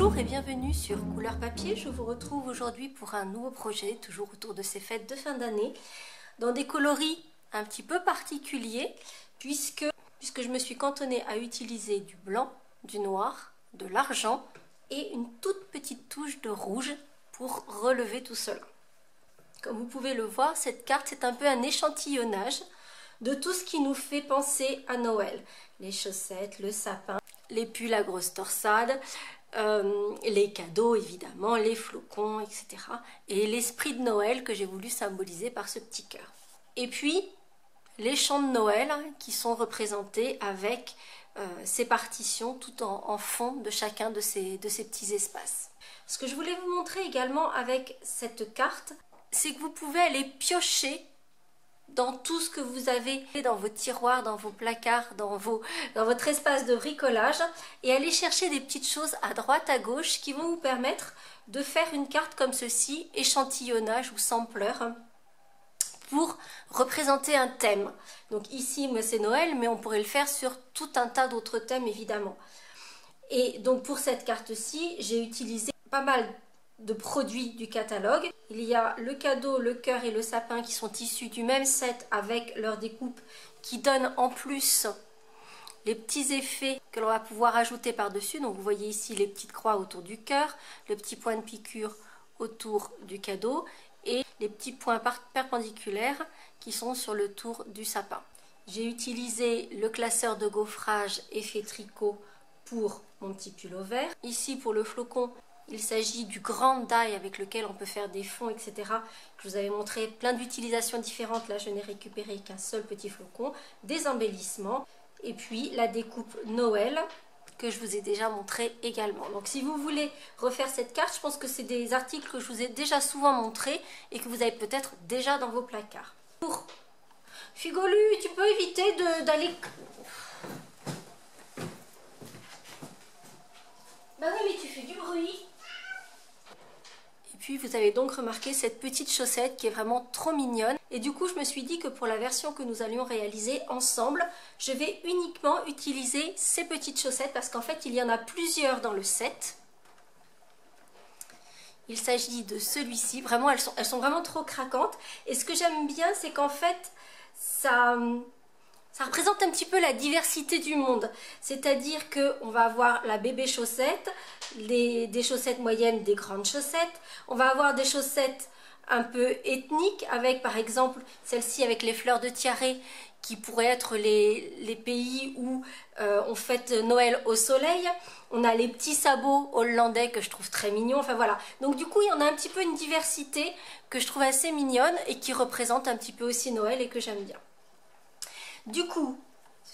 Bonjour et bienvenue sur Couleur Papier. Je vous retrouve aujourd'hui pour un nouveau projet, toujours autour de ces fêtes de fin d'année, dans des coloris un petit peu particuliers, puisque je me suis cantonnée à utiliser du blanc, du noir, de l'argent et une toute petite touche de rouge pour relever tout cela. Comme vous pouvez le voir, cette carte c'est un peu un échantillonnage de tout ce qui nous fait penser à Noël. Les chaussettes, le sapin, les pulls à grosse torsade, les cadeaux évidemment, les flocons, etc. Et l'esprit de Noël que j'ai voulu symboliser par ce petit cœur. Et puis les chants de Noël qui sont représentés avec ces partitions tout en fond de chacun de ces petits espaces. Ce que je voulais vous montrer également avec cette carte, c'est que vous pouvez aller piocher dans tout ce que vous avez dans vos tiroirs, dans vos placards, dans votre espace de bricolage et aller chercher des petites choses à droite, à gauche qui vont vous permettre de faire une carte comme ceci, échantillonnage ou sampler, pour représenter un thème. Donc ici, moi c'est Noël, mais on pourrait le faire sur tout un tas d'autres thèmes évidemment. Et donc pour cette carte-ci, j'ai utilisé pas mal de produits du catalogue. Il y a le cadeau, le cœur et le sapin qui sont issus du même set avec leur découpe qui donnent en plus les petits effets que l'on va pouvoir ajouter par-dessus. Donc vous voyez ici les petites croix autour du cœur, le petit point de piqûre autour du cadeau et les petits points perpendiculaires qui sont sur le tour du sapin. J'ai utilisé le classeur de gaufrage effet tricot pour mon petit pull au vert. Ici pour le flocon, il s'agit du grand die avec lequel on peut faire des fonds, etc. Je vous avais montré plein d'utilisations différentes. Là, je n'ai récupéré qu'un seul petit flocon, des embellissements et puis la découpe Noël que je vous ai déjà montré également. Donc si vous voulez refaire cette carte, je pense que c'est des articles que je vous ai déjà souvent montrés et que vous avez peut-être déjà dans vos placards. Pour Figolu, tu peux éviter d'aller... Bah oui, mais tu fais du bruit. Puis vous avez donc remarqué cette petite chaussette qui est vraiment trop mignonne. Et du coup, je me suis dit que pour la version que nous allions réaliser ensemble, je vais uniquement utiliser ces petites chaussettes parce qu'en fait, il y en a plusieurs dans le set. Il s'agit de celui-ci. Vraiment, elles sont vraiment trop craquantes. Et ce que j'aime bien, c'est qu'en fait, ça représente un petit peu la diversité du monde. C'est-à-dire qu'on va avoir la bébé chaussette, des chaussettes moyennes, des grandes chaussettes. On va avoir des chaussettes un peu ethniques avec par exemple celle-ci avec les fleurs de tiare qui pourraient être les pays où on fête Noël au soleil. On a les petits sabots hollandais que je trouve très mignons. Enfin voilà. Donc du coup, il y en a un petit peu une diversité que je trouve assez mignonne et qui représente un petit peu aussi Noël et que j'aime bien. Du coup,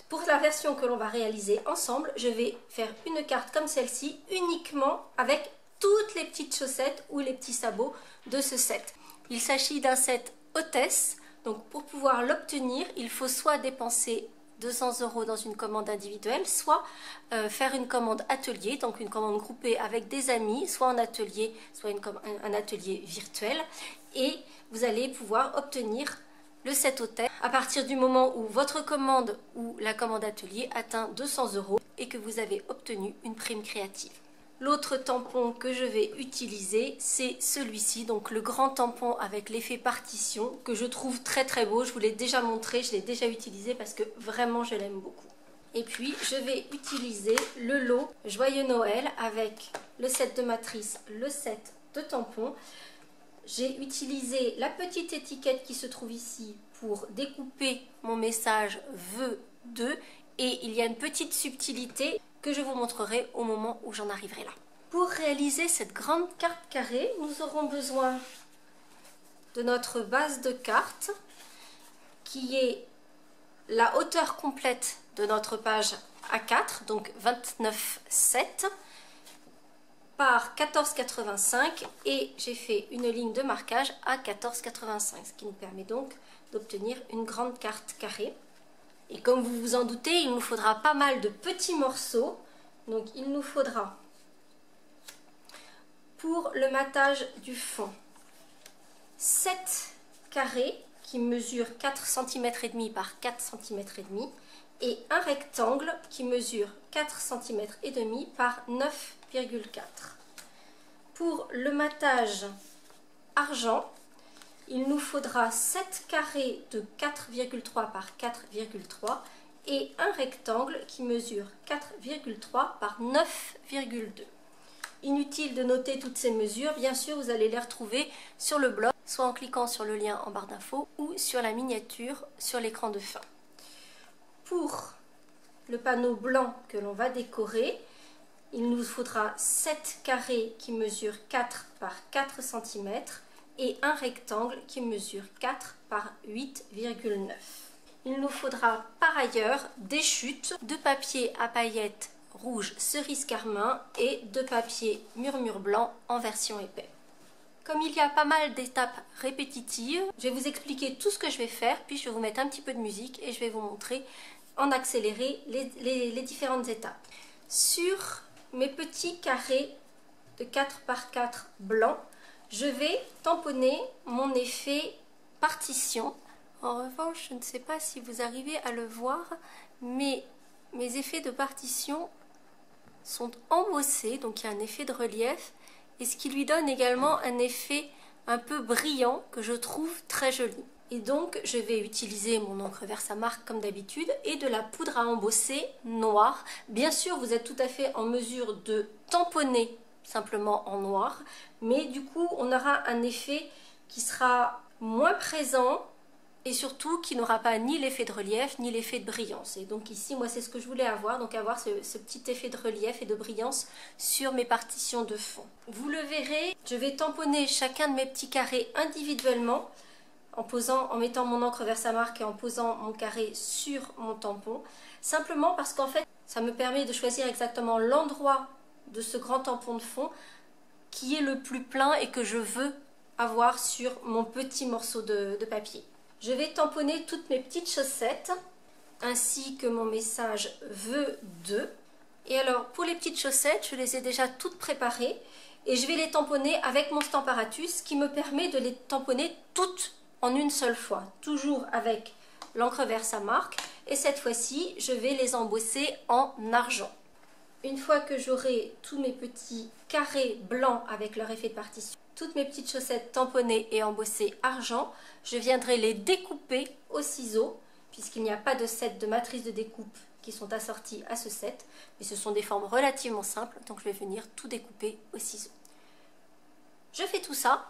pour la version que l'on va réaliser ensemble, je vais faire une carte comme celle-ci, uniquement avec toutes les petites chaussettes ou les petits sabots de ce set. Il s'agit d'un set hôtesse, donc pour pouvoir l'obtenir, il faut soit dépenser 200 € dans une commande individuelle, soit faire une commande atelier, donc une commande groupée avec des amis, soit en atelier, soit un atelier virtuel, et vous allez pouvoir obtenir le set hôtesse à partir du moment où votre commande ou la commande atelier atteint 200 € et que vous avez obtenu une prime créative. L'autre tampon que je vais utiliser, c'est celui-ci, donc le grand tampon avec l'effet partition que je trouve très très beau. Je vous l'ai déjà montré, je l'ai déjà utilisé parce que vraiment je l'aime beaucoup. Et puis je vais utiliser le lot Joyeux Noël avec le set de matrice, le set de tampons. J'ai utilisé la petite étiquette qui se trouve ici pour découper mon message vœux 2 et il y a une petite subtilité que je vous montrerai au moment où j'en arriverai là. Pour réaliser cette grande carte carrée, nous aurons besoin de notre base de carte qui est la hauteur complète de notre page A4, donc 29,7 par 14,85 et j'ai fait une ligne de marquage à 14,85, ce qui nous permet donc d'obtenir une grande carte carrée. Et comme vous vous en doutez, il nous faudra pas mal de petits morceaux. Donc il nous faudra pour le matage du fond 7 carrés qui mesurent 4,5 cm par 4,5 cm et un rectangle qui mesure 4 cm et demi par 9,4. Pour le matage argent, il nous faudra 7 carrés de 4,3 par 4,3 et un rectangle qui mesure 4,3 par 9,2. Inutile de noter toutes ces mesures, bien sûr vous allez les retrouver sur le blog, soit en cliquant sur le lien en barre d'infos ou sur la miniature sur l'écran de fin. Pour le panneau blanc que l'on va décorer, il nous faudra 7 carrés qui mesurent 4 par 4 cm et un rectangle qui mesure 4 par 8,9. Il nous faudra par ailleurs des chutes de papier à paillettes rouge cerise carmin et de papier murmure blanc en version épais. Comme il y a pas mal d'étapes répétitives, je vais vous expliquer tout ce que je vais faire, puis je vais vous mettre un petit peu de musique et je vais vous montrer en accéléré les différentes étapes. Sur mes petits carrés de 4 par 4 blancs, je vais tamponner mon effet partition. En revanche, je ne sais pas si vous arrivez à le voir, mais mes effets de partition sont embossés, donc il y a un effet de relief, et ce qui lui donne également un effet un peu brillant que je trouve très joli. Et donc je vais utiliser mon encre Versamark comme d'habitude et de la poudre à embosser noire. Bien sûr, vous êtes tout à fait en mesure de tamponner simplement en noir, mais du coup on aura un effet qui sera moins présent et surtout qui n'aura pas ni l'effet de relief ni l'effet de brillance. Et donc ici, moi c'est ce que je voulais avoir, donc avoir ce petit effet de relief et de brillance sur mes partitions de fond. Vous le verrez, je vais tamponner chacun de mes petits carrés individuellement en mettant mon encre Versamark et en posant mon carré sur mon tampon, simplement parce qu'en fait ça me permet de choisir exactement l'endroit de ce grand tampon de fond qui est le plus plein et que je veux avoir sur mon petit morceau de papier. Je vais tamponner toutes mes petites chaussettes ainsi que mon message vœu 2. Et alors pour les petites chaussettes, je les ai déjà toutes préparées et je vais les tamponner avec mon Stamparatus qui me permet de les tamponner toutes en une seule fois, toujours avec l'encre Versamark, et cette fois-ci je vais les embosser en argent. Une fois que j'aurai tous mes petits carrés blancs avec leur effet de partition, toutes mes petites chaussettes tamponnées et embossées argent, je viendrai les découper au ciseau, puisqu'il n'y a pas de set de matrice de découpe qui sont assorties à ce set, mais ce sont des formes relativement simples, donc je vais venir tout découper au ciseau. Je fais tout ça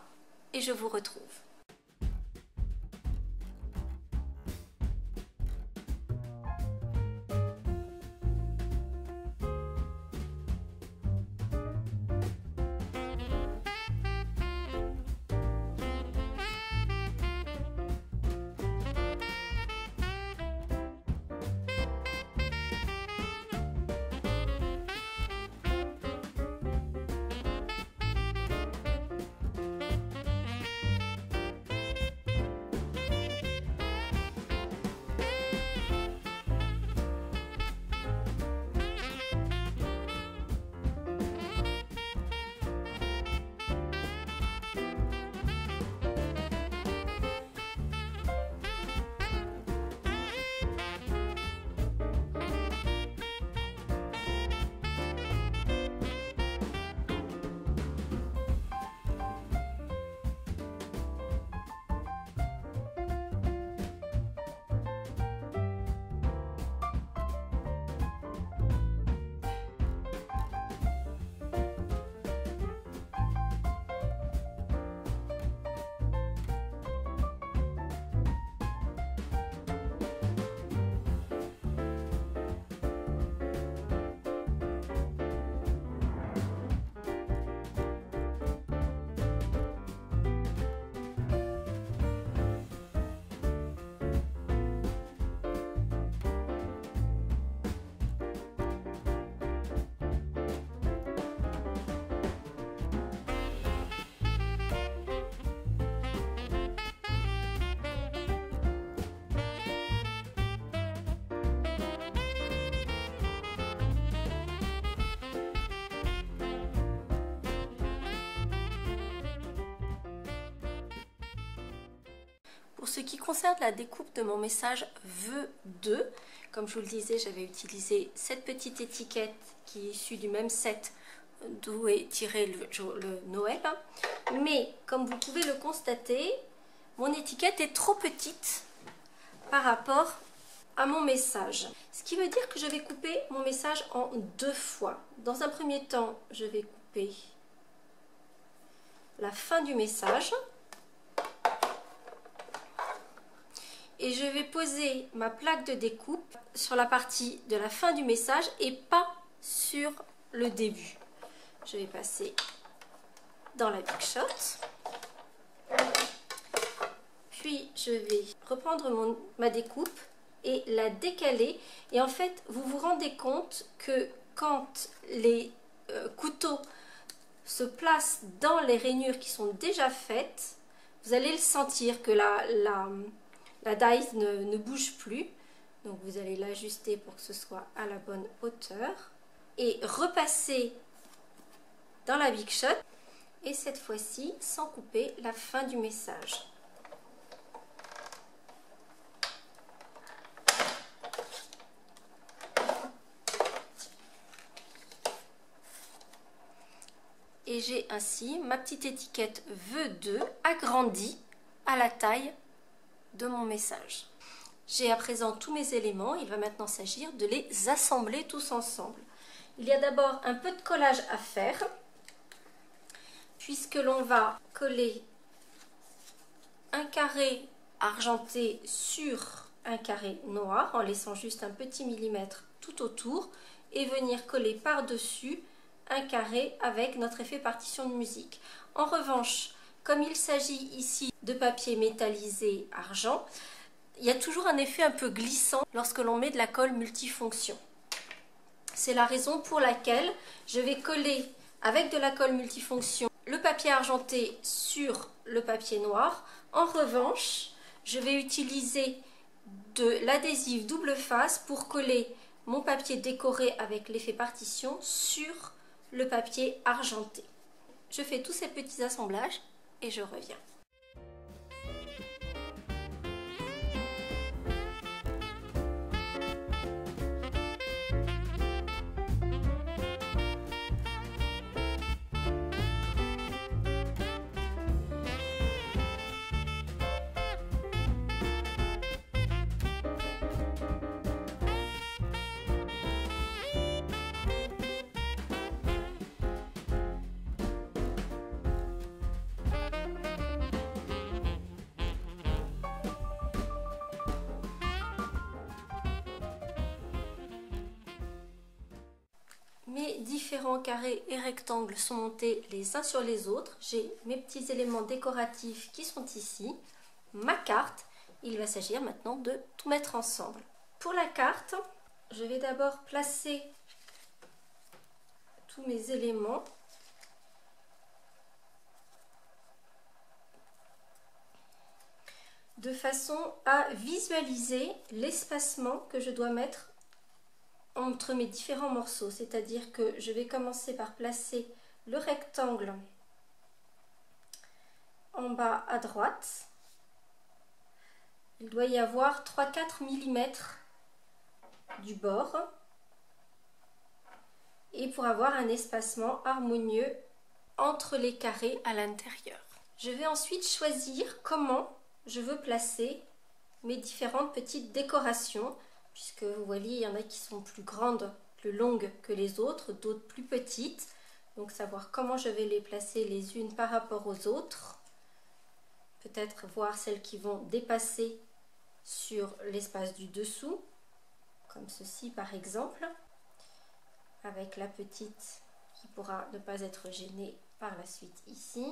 et je vous retrouve. Pour ce qui concerne la découpe de mon message vœu 2, comme je vous le disais, j'avais utilisé cette petite étiquette qui est issue du même set d'où est tiré le Noël. Mais comme vous pouvez le constater, mon étiquette est trop petite par rapport à mon message. Ce qui veut dire que je vais couper mon message en 2 fois. Dans un premier temps, je vais couper la fin du message. Et je vais poser ma plaque de découpe sur la partie de la fin du message et pas sur le début. Je vais passer dans la Big Shot. Puis je vais reprendre ma découpe et la décaler. Et en fait, vous vous rendez compte que quand les couteaux se placent dans les rainures qui sont déjà faites, vous allez le sentir que la dies ne bouge plus. Donc vous allez l'ajuster pour que ce soit à la bonne hauteur. Et repasser dans la Big Shot. Et cette fois-ci, sans couper la fin du message. Et j'ai ainsi ma petite étiquette vœu 2 agrandie à la taille de mon message. J'ai à présent tous mes éléments, il va maintenant s'agir de les assembler tous ensemble. Il y a d'abord un peu de collage à faire, puisque l'on va coller un carré argenté sur un carré noir, en laissant juste un petit millimètre tout autour, et venir coller par-dessus un carré avec notre effet partition de musique. En revanche, comme il s'agit ici de papier métallisé argent, il y a toujours un effet un peu glissant lorsque l'on met de la colle multifonction. C'est la raison pour laquelle je vais coller avec de la colle multifonction le papier argenté sur le papier noir. En revanche, je vais utiliser de l'adhésif double face pour coller mon papier décoré avec l'effet partition sur le papier argenté. Je fais tous ces petits assemblages et je reviens. Mes différents carrés et rectangles sont montés les uns sur les autres. J'ai mes petits éléments décoratifs qui sont ici. Ma carte, il va s'agir maintenant de tout mettre ensemble. Pour la carte, je vais d'abord placer tous mes éléments. De façon à visualiser l'espacement que je dois mettre entre mes différents morceaux, c'est-à-dire que je vais commencer par placer le rectangle en bas à droite. Il doit y avoir 3-4 mm du bord et pour avoir un espacement harmonieux entre les carrés à l'intérieur. Je vais ensuite choisir comment je veux placer mes différentes petites décorations. Puisque vous voyez, il y en a qui sont plus grandes, plus longues que les autres, d'autres plus petites. Donc savoir comment je vais les placer les unes par rapport aux autres. Peut-être voir celles qui vont dépasser sur l'espace du dessous, comme ceci par exemple. Avec la petite qui pourra ne pas être gênée par la suite ici.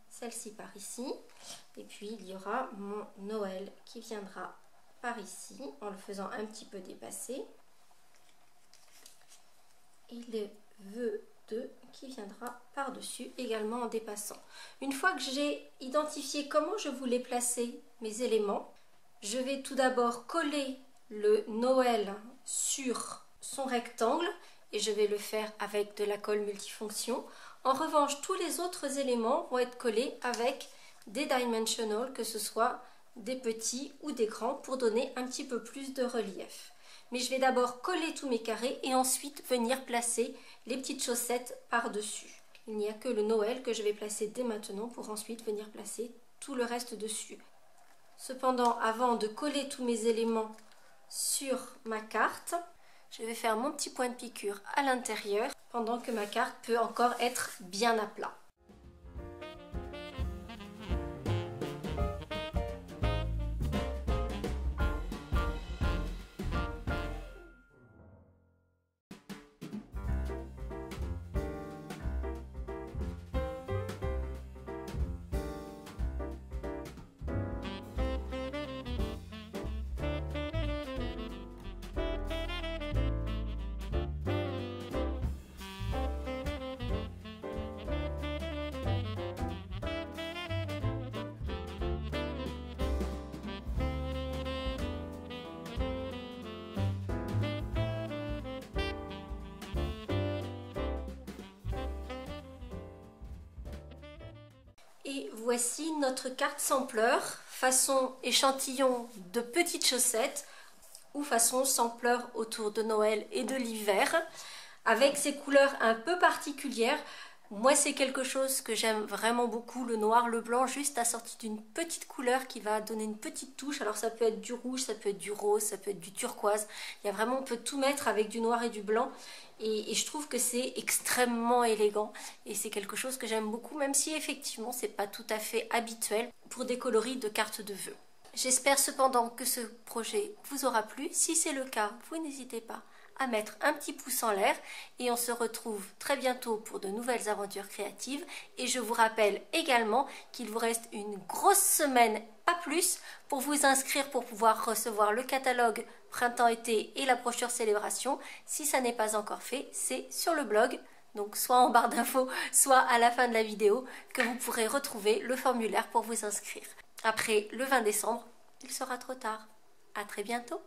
Celle-ci par ici. Et puis il y aura mon Noël qui viendra par ici en le faisant un petit peu dépasser et le vœu 2 qui viendra par dessus également en dépassant. Une fois que j'ai identifié comment je voulais placer mes éléments, je vais tout d'abord coller le Noël sur son rectangle et je vais le faire avec de la colle multifonction. En revanche, tous les autres éléments vont être collés avec des dimensional, que ce soit des petits ou des grands, pour donner un petit peu plus de relief. Mais je vais d'abord coller tous mes carrés et ensuite venir placer les petites chaussettes par-dessus. Il n'y a que le Noël que je vais placer dès maintenant pour ensuite venir placer tout le reste dessus. Cependant, avant de coller tous mes éléments sur ma carte, je vais faire mon petit point de piqûre à l'intérieur pendant que ma carte peut encore être bien à plat. Et voici notre carte sampleur, façon échantillon de petites chaussettes ou façon sampleur autour de Noël et de l'hiver, avec ces couleurs un peu particulières. Moi, c'est quelque chose que j'aime vraiment beaucoup, le noir, le blanc, juste assorti d'une petite couleur qui va donner une petite touche. Alors ça peut être du rouge, ça peut être du rose, ça peut être du turquoise. Il y a vraiment, on peut tout mettre avec du noir et du blanc. Et je trouve que c'est extrêmement élégant et c'est quelque chose que j'aime beaucoup, même si effectivement c'est pas tout à fait habituel pour des coloris de cartes de vœux. J'espère cependant que ce projet vous aura plu. Si c'est le cas, vous n'hésitez pas à mettre un petit pouce en l'air et on se retrouve très bientôt pour de nouvelles aventures créatives. Et je vous rappelle également qu'il vous reste une grosse semaine, pas plus, pour vous inscrire pour pouvoir recevoir le catalogue printemps-été et la brochure célébration. Si ça n'est pas encore fait, c'est sur le blog, donc soit en barre d'infos, soit à la fin de la vidéo, que vous pourrez retrouver le formulaire pour vous inscrire. Après le 20 décembre, il sera trop tard. À très bientôt.